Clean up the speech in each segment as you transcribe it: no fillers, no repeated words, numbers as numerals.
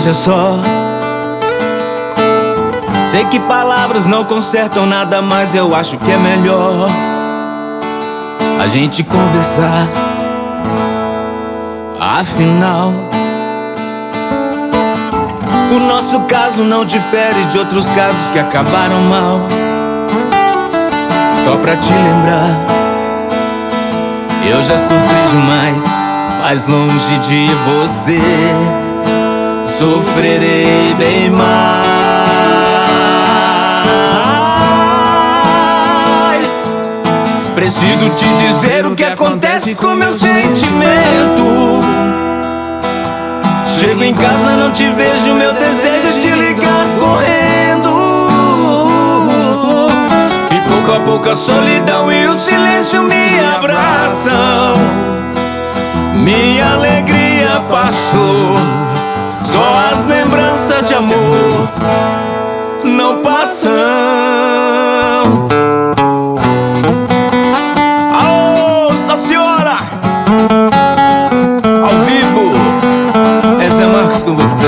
Veja só, sei que palavras não consertam nada, mas eu acho que é melhor a gente conversar. Afinal, o nosso caso não difere de outros casos que acabaram mal. Só pra te lembrar, eu já sofri demais, mas longe de você sofrerei bem mais. Preciso te dizer o que acontece com meu sentimento. Chego em casa, não te vejo, meu desejo é te ligar correndo. E pouco a pouco a solidão e o silêncio me abraçam. Minha alegria passou, só as lembranças de amor não passam. Ouça, senhora, ao vivo, essa é Marcos com vocês.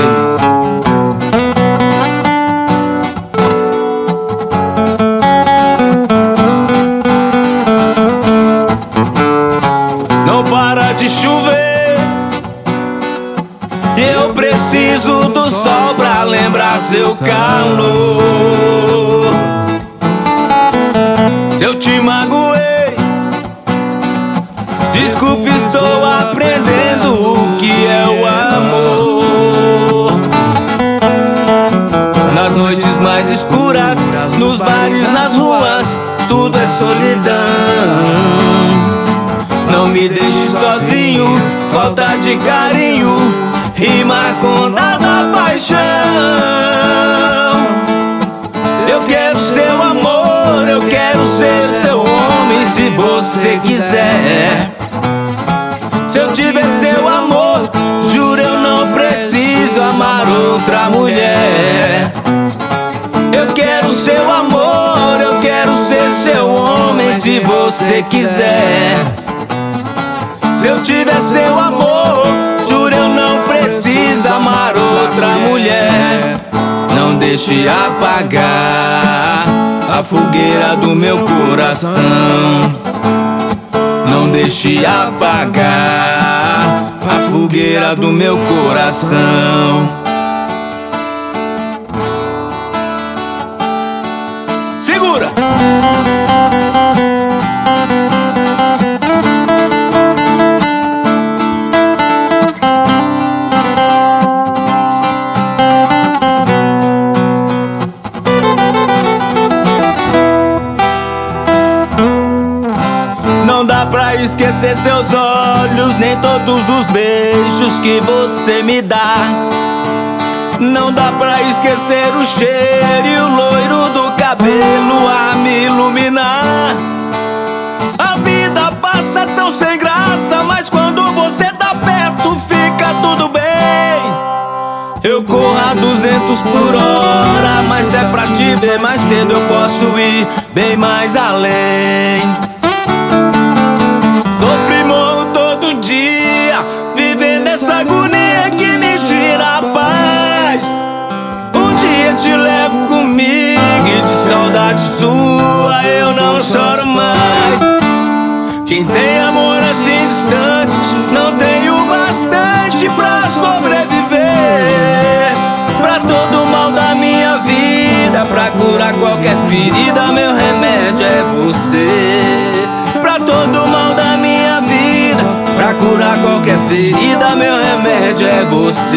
Não para de chover e eu preciso do sol pra lembrar seu calor. Se eu te magoei, desculpe, estou aprendendo o que é o amor. Nas noites mais escuras, nos bares, nas ruas, tudo é solidão. Não me deixe sozinho, falta de carinho rima com dada paixão. Eu quero seu amor, eu quero ser seu homem se você quiser. Se eu tiver seu amor, juro eu não preciso amar outra mulher. Eu quero seu amor, eu quero ser seu homem se você quiser. Se eu tiver seu amor, juro eu não preciso amar outra mulher. Não deixe apagar a fogueira do meu coração. Não deixe apagar a fogueira do meu coração. Segura! Não dá pra esquecer seus olhos, nem todos os beijos que você me dá. Não dá pra esquecer o cheiro e o loiro do cabelo a me iluminar. A vida passa tão sem graça, mas quando você tá perto fica tudo bem. Eu corro a 200 por hora, mas é pra te ver mais cedo eu posso ir bem mais além. Sofro e morro todo dia, vivendo essa agonia que me tira a paz. Um dia te levo comigo e de saudade sua eu não choro mais. Quem tem amor assim distante não tem o bastante pra sobreviver. Pra todo mal da minha vida, pra curar qualquer ferida, meu remédio é você. Pra todo mal da minha vida, pra curar qualquer ferida, meu remédio é você.